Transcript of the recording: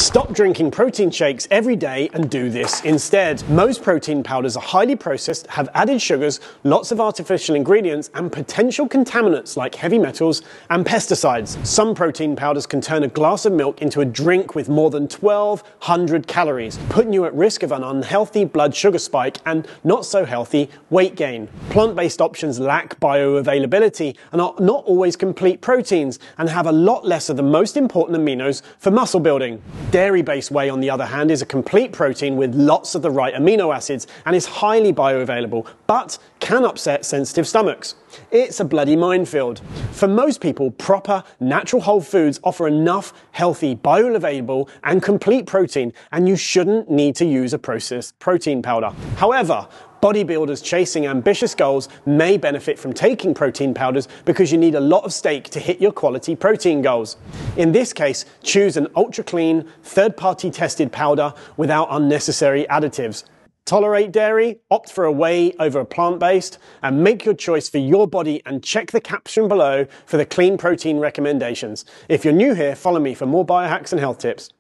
Stop drinking protein shakes every day and do this instead. Most protein powders are highly processed, have added sugars, lots of artificial ingredients, and potential contaminants like heavy metals and pesticides. Some protein powders can turn a glass of milk into a drink with more than 1,200 calories, putting you at risk of an unhealthy blood sugar spike and not so healthy weight gain. Plant-based options lack bioavailability and are not always complete proteins and have a lot less of the most important aminos for muscle building. Dairy-based whey, on the other hand, is a complete protein with lots of the right amino acids and is highly bioavailable, but can upset sensitive stomachs. It's a bloody minefield. For most people, proper, natural whole foods offer enough healthy, bioavailable, and complete protein, and you shouldn't need to use a processed protein powder. However, bodybuilders chasing ambitious goals may benefit from taking protein powders because you need a lot of steak to hit your quality protein goals. In this case, choose an ultra-clean, third-party tested powder without unnecessary additives. Tolerate dairy? Opt for a whey over a plant-based, and make your choice for your body and check the caption below for the clean protein recommendations. If you're new here, follow me for more biohacks and health tips.